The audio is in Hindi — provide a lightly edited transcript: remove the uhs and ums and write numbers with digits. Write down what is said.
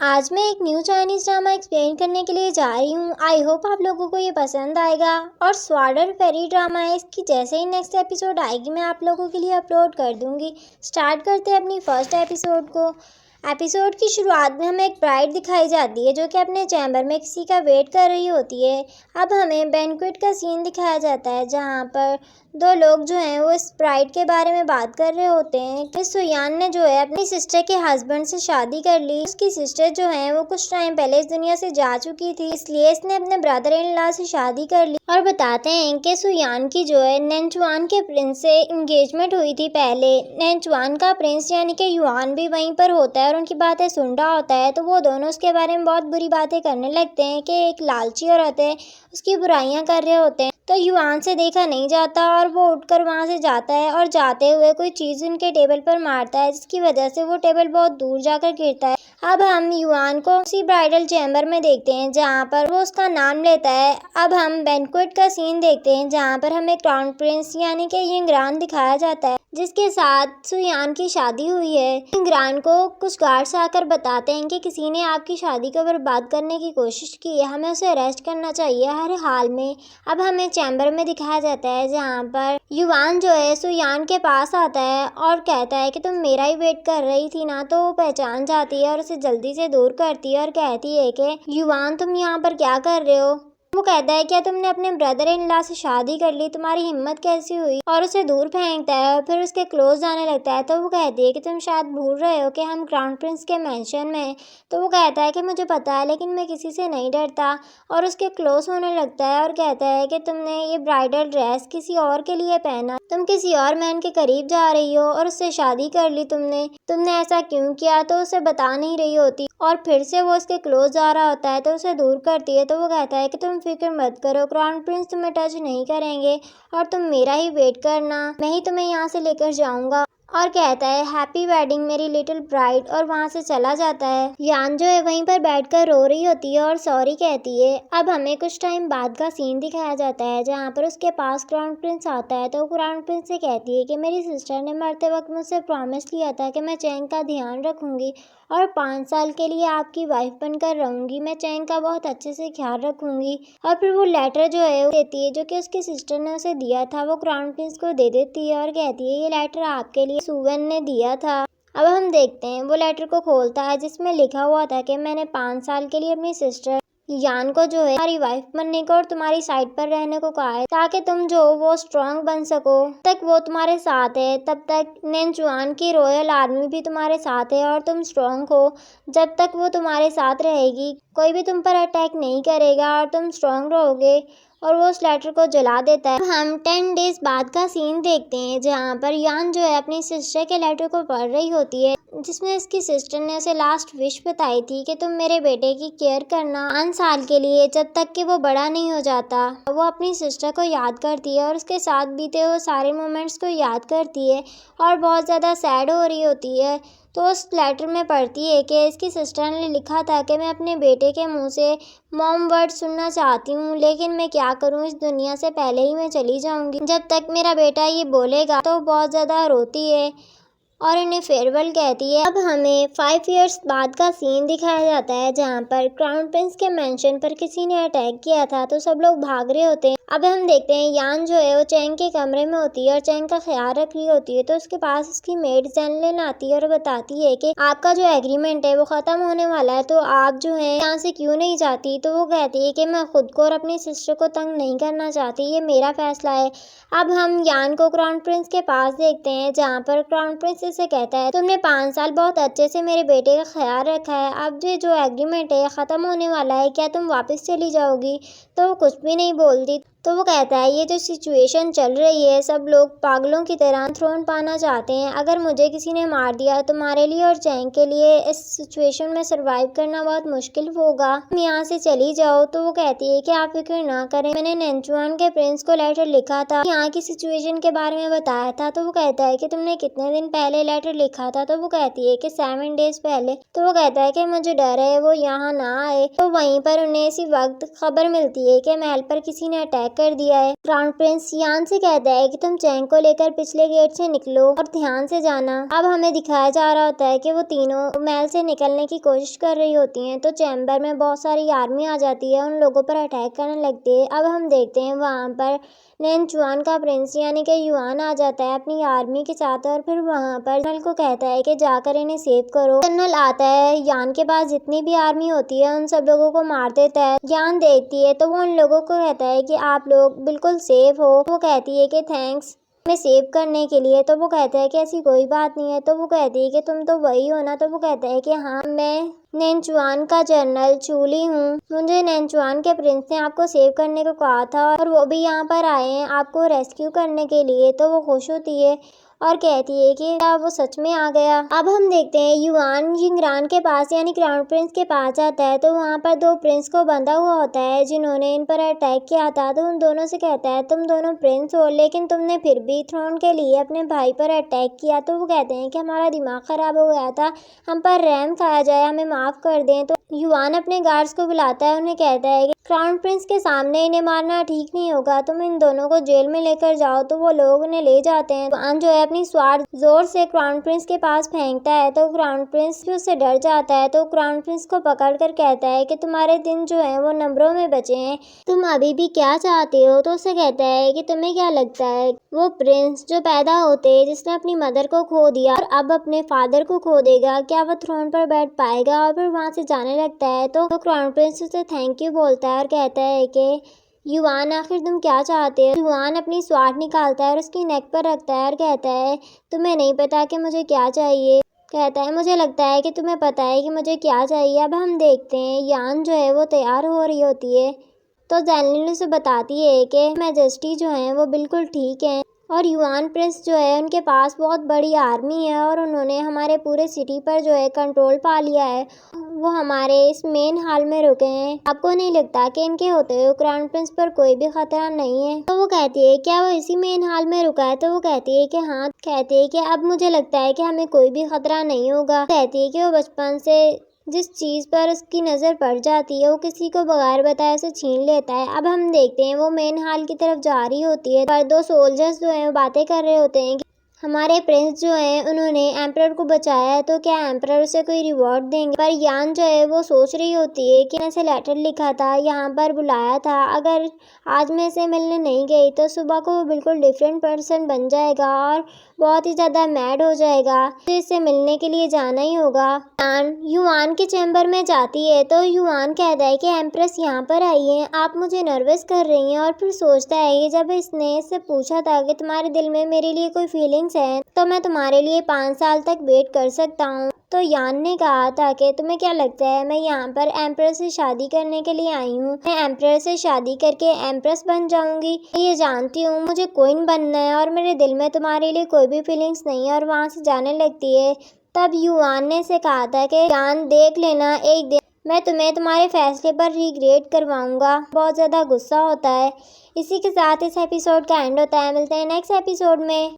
आज मैं एक न्यू चाइनीज़ ड्रामा एक्सप्लेन करने के लिए जा रही हूँ। आई होप आप लोगों को ये पसंद आएगा। और स्वार्डर फेरी ड्रामा है, इसकी जैसे ही नेक्स्ट एपिसोड आएगी मैं आप लोगों के लिए अपलोड कर दूँगी। स्टार्ट करते हैं अपनी फर्स्ट एपिसोड को। एपिसोड की शुरुआत में हमें एक ब्राइड दिखाई जाती है जो कि अपने चैम्बर में किसी का वेट कर रही होती है। अब हमें बैंक्वेट का सीन दिखाया जाता है जहाँ पर दो लोग जो हैं वो इस ब्राइड के बारे में बात कर रहे होते हैं कि सुयान ने जो है अपनी सिस्टर के हस्बैंड से शादी कर ली। उसकी सिस्टर जो है वो कुछ टाइम पहले इस दुनिया से जा चुकी थी, इसलिए इसने अपने ब्रदर इन लॉ से शादी कर ली। और बताते हैं कि सुयान की जो है नैन्चुआन के प्रिंस से इंगेजमेंट हुई थी पहले। नैन्चुआन का प्रिंस यानी कि युआन भी वहीं पर होता है और उनकी बातें सुन रहा होता है, तो वो दोनों उसके बारे में बहुत बुरी बातें करने लगते हैं कि एक लालची औरत है, उसकी बुराइयां कर रहे होते हैं। तो युआन से देखा नहीं जाता और वो उठकर वहां से जाता है और जाते हुए कोई चीज़ उनके टेबल पर मारता है, जिसकी वजह से वो टेबल बहुत दूर जाकर गिरता है। अब हम युआन को उसी ब्राइडल चैम्बर में देखते हैं जहाँ पर वो उसका नाम लेता है। अब हम बैंक्वेट का सीन देखते हैं जहाँ पर हमें क्राउन प्रिंस यानी कि यिंगरान दिखाया जाता है जिसके साथ सुयान की शादी हुई है। यिंगरान को कुछ गार्ड्स आकर बताते हैं कि किसी ने आपकी शादी को बर्बाद करने की कोशिश की है, हमें उसे अरेस्ट करना चाहिए हर हाल में। अब हमें चैम्बर में दिखाया जाता है जहाँ पर युआन जो है सुयान के पास आता है और कहता है कि तुम मेरा ही वेट कर रही थी ना। तो वो पहचान जाती है और उसे जल्दी से दूर करती है और कहती है कि युआन तुम यहाँ पर क्या कर रहे हो। वो कहता है क्या तुमने अपने ब्रदर इन लॉ से शादी कर ली, तुम्हारी हिम्मत कैसी हुई, और उसे दूर फेंकता है और फिर उसके क्लोज जाने लगता है। तो वो कहती है कि तुम शायद भूल रहे हो कि हम क्राउन प्रिंस के मेंशन में हैं। तो वो कहता है कि मुझे पता है लेकिन मैं किसी से नहीं डरता, और उसके क्लोज होने लगता है और कहता है कि तुमने ये ब्राइडल ड्रेस किसी और के लिए पहना, तुम किसी और मैन के करीब जा रही हो और उससे शादी कर ली तुमने ऐसा क्यों किया। तो उसे बता नहीं रही होती और फिर से वो उसके क्लोज जा रहा होता है तो उसे दूर करती है। तो वो कहता है कि तुम फिक्र मत करो, क्राउन प्रिंस तुम्हें टच नहीं करेंगे और तुम मेरा ही वेट करना, मैं ही तुम्हें यहाँ से लेकर जाऊंगा। और कहता है हैप्पी वेडिंग मेरी लिटिल ब्राइड, और वहाँ से चला जाता है। यान जो है वहीं पर बैठकर रो रही होती है और सॉरी कहती है। अब हमें कुछ टाइम बाद का सीन दिखाया जाता है जहाँ पर उसके पास क्राउन प्रिंस आता है। तो क्राउन प्रिंस से कहती है कि मेरी सिस्टर ने मरते वक्त मुझसे प्रॉमिस किया था कि मैं चैंग का ध्यान रखूंगी और 5 साल के लिए आपकी वाइफ बनकर रहूंगी, मैं चैंग का बहुत अच्छे से ख्याल रखूंगी। और फिर वो लेटर जो है वो देती है जो कि उसकी सिस्टर ने उसे दिया था, वो क्राउन प्रिंस को दे देती है और कहती है ये लेटर आपके लिए सुवेन ने दिया था। अब हम देखते हैं वो लेटर को खोलता है जिसमें लिखा हुआ था कि मैंने 5 साल के लिए अपनी सिस्टर यान को जो है तुम्हारी वाइफ बनने को और तुम्हारी साइड पर रहने को कहा है ताकि तुम जो वो स्ट्रांग बन सको। तब तक वो तुम्हारे साथ है, तब तक नैन्चुआन की रॉयल आर्मी भी तुम्हारे साथ है और तुम स्ट्रांग हो। जब तक वो तुम्हारे साथ रहेगी कोई भी तुम पर अटैक नहीं करेगा और तुम स्ट्रांग रहोगे। और वो उस लेटर को जला देता है। हम 10 डेज बाद का सीन देखते हैं जहाँ पर यान जो है अपनी सिस्टर के लेटर को पढ़ रही होती है जिसमें उसकी सिस्टर ने उसे लास्ट विश बताई थी कि तुम मेरे बेटे की केयर करना 5 साल के लिए जब तक कि वो बड़ा नहीं हो जाता। वो अपनी सिस्टर को याद करती है और उसके साथ बीते हुए सारे मोमेंट्स को याद करती है और बहुत ज़्यादा सैड हो रही होती है। तो उस लेटर में पढ़ती है कि इसकी सिस्टर ने लिखा था कि मैं अपने बेटे के मुंह से मॉम वर्ड सुनना चाहती हूँ, लेकिन मैं क्या करूँ, इस दुनिया से पहले ही मैं चली जाऊँगी। जब तक मेरा बेटा ये बोलेगा। तो बहुत ज़्यादा रोती है और इन्हें फेयरवेल कहती है। अब हमें 5 इयर्स बाद का सीन दिखाया जाता है जहाँ पर क्राउन प्रिंस के मेंशन पर किसी ने अटैक किया था तो सब लोग भाग रहे होते हैं। अब हम देखते हैं यान जो है वो चैंग के कमरे में होती है और चैंग का ख्याल रख रही होती है। तो उसके पास उसकी मेड जैनलिन आती है और बताती है कि आपका जो एग्रीमेंट है वो ख़त्म होने वाला है, तो आप जो है यहाँ से क्यों नहीं जाती। तो वो कहती है कि मैं खुद को और अपनी सिस्टर को तंग नहीं करना चाहती, ये मेरा फैसला है। अब हम यान को क्राउन प्रिंस के पास देखते हैं जहाँ पर क्राउन प्रिंस से कहता है तुमने 5 साल बहुत अच्छे से मेरे बेटे का ख्याल रखा है, अब जो एग्रीमेंट है ख़त्म होने वाला है, क्या तुम वापस चली जाओगी। तो वो कुछ भी नहीं बोलती। तो वो कहता है ये जो सिचुएशन चल रही है सब लोग पागलों की तरह थ्रोन पाना चाहते हैं, अगर मुझे किसी ने मार दिया तो तुम्हारे लिए और चैंग के लिए इस सिचुएशन में सरवाइव करना बहुत मुश्किल होगा, तुम यहाँ से चली जाओ। तो वो कहती है कि आप फिक्र ना करें, मैंने नैन्चुआन के प्रिंस को लेटर लिखा था, यहाँ की सिचुएशन के बारे में बताया था। तो वो कहता है कि तुमने कितने दिन पहले लेटर लिखा था। तो वो कहती है कि 7 डेज पहले। तो वो कहता है कि मुझे डर है वो यहाँ ना आए। तो वहीं पर उन्हें इसी वक्त खबर मिलती है कि महल पर किसी ने अटैक अटैक कर दिया है। क्राउन प्रिंस यान से कहता है कि तुम चैंग को लेकर पिछले गेट से निकलो और ध्यान से जाना। अब हमें दिखाया जा रहा होता है कि वो तीनों महल से निकलने की कोशिश कर रही होती हैं, तो चैम्बर में बहुत सारी आर्मी आ जाती है, उन लोगों पर अटैक करने लगती है। अब हम देखते हैं वहाँ पर नैनचुआन का प्रिंस यानी कि युआन आ जाता है अपनी आर्मी के साथ और फिर वहाँ पर जनरल को कहता है कि जाकर इन्हें सेव करो। जनरल आता है, यान के पास जितनी भी आर्मी होती है उन सब लोगों को मार देता है। यान देखती है तो वो उन लोगों को कहता है कि आप लोग बिल्कुल सेफ हो। वो कहती है कि थैंक्स हमें सेव करने के लिए। तो वो कहता है कि ऐसी कोई बात नहीं है। तो वो कहती है कि तुम तो वही हो ना। तो वो कहता है कि हाँ, मैं नैनचुआन का जनरल चूली हूँ। मुझे नैनचुआन के प्रिंस ने आपको सेव करने को कहा था और वो भी यहाँ पर आए हैं आपको रेस्क्यू करने के लिए। तो वो खुश होती है और कहती है कि क्या वो सच में आ गया। अब हम देखते हैं युआन जिंगरान के पास यानी क्राउन प्रिंस के पास आता है, तो वहाँ पर दो प्रिंस को बंधा हुआ होता है जिन्होंने इन पर अटैक किया था। तो उन दोनों से कहता है तुम दोनों प्रिंस हो लेकिन तुमने फिर भी थ्रोन के लिए अपने भाई पर अटैक किया। तो वो कहते हैं कि हमारा दिमाग खराब हो गया था, हम पर रहम खाया जाए, हमें माफ कर दें। तो युआन अपने गार्ड्स को बुलाता है, उन्हें कहता है कि क्राउन प्रिंस के सामने इन्हें मारना ठीक नहीं होगा, तुम इन दोनों को जेल में लेकर जाओ। तो वो लोग उन्हें ले जाते हैं। युआन जो है अपनी स्वार्ड जोर से क्राउन प्रिंस के पास फेंकता है, तो क्राउन प्रिंस भी उससे डर जाता है। तो क्राउन प्रिंस को पकड़कर कहता है कि तुम्हारे दिन जो है वो नंबरों में बचे हैं, तुम अभी भी क्या चाहते हो। तो उसे कहता है कि तुम्हें क्या लगता है वो प्रिंस जो पैदा होते जिसने अपनी मदर को खो दिया और अब अपने फादर को खो देगा, क्या वो थ्रोन पर बैठ पाएगा। और फिर वहाँ से जाने लगता है तो क्राउन प्रिंस उसे थैंक यू बोलता है और कहता है कि युआन आखिर तुम क्या चाहते हो। युआन अपनी स्वार्ड निकालता है और उसकी नेक पर रखता है और कहता है तुम्हें नहीं पता कि मुझे क्या चाहिए। कहता है मुझे लगता है कि तुम्हें पता है कि मुझे क्या चाहिए। अब हम देखते हैं यान जो है वो तैयार हो रही होती है, तो जैनलिन उसे बताती है कि मैजेस्टी जो है वो बिल्कुल ठीक है और युआन प्रिंस जो है उनके पास बहुत बड़ी आर्मी है और उन्होंने हमारे पूरे सिटी पर जो है कंट्रोल पा लिया है। वो हमारे इस मेन हॉल में रुके हैं, आपको नहीं लगता कि इनके होते हुए क्राउन प्रिंस पर कोई भी खतरा नहीं है। तो वो कहती है क्या वो इसी मेन हॉल में रुका है। तो वो कहती है कि हाँ। कहती है कि अब मुझे लगता है कि हमें कोई भी खतरा नहीं होगा। कहती है कि वो बचपन से जिस चीज़ पर उसकी नज़र पड़ जाती है वो किसी को बगैर बताए उसे छीन लेता है। अब हम देखते हैं वो मेन हॉल की तरफ जा रही होती है पर दो सोल्जर्स जो हैं वो बातें कर रहे होते हैं कि हमारे प्रिंस जो हैं उन्होंने एम्परर को बचाया है, तो क्या एम्परर उसे कोई रिवॉर्ड देंगे। पर यान जो है वो सोच रही होती है कि ऐसे लेटर लिखा था, यहाँ पर बुलाया था, अगर आज मैं इसे मिलने नहीं गई तो सुबह को वो बिल्कुल डिफरेंट पर्सन बन जाएगा और बहुत ही ज़्यादा मैड हो जाएगा, तो इससे मिलने के लिए जाना ही होगा। युआन के चैम्बर में जाती है तो युआन कहता है कि एम्प्रेस यहाँ पर आई है, आप मुझे नर्वस कर रही हैं। और फिर सोचता है कि जब इसने इससे पूछा था कि तुम्हारे दिल में मेरे लिए कोई फीलिंग्स है तो मैं तुम्हारे लिए 5 साल तक वेट कर सकता हूँ। तो यान ने कहा था कि तुम्हें क्या लगता है मैं यहाँ पर एम्प्रेस से शादी करने के लिए आई हूँ, मैं एम्प्रेस से शादी करके एम्प्रेस बन जाऊंगी। ये जानती हूँ मुझे क्वीन बनना है और मेरे दिल में तुम्हारे लिए कोई भी फीलिंग्स नहीं है। और वहाँ से जाने लगती है। तब युआन ने से कहा था कि यान देख लेना, एक दिन मैं तुम्हें तुम्हारे फैसले पर रिग्रेट करवाऊंगा। बहुत ज़्यादा गुस्सा होता है। इसी के साथ इस एपिसोड का एंड होता है। मिलते हैं नेक्स्ट एपिसोड में।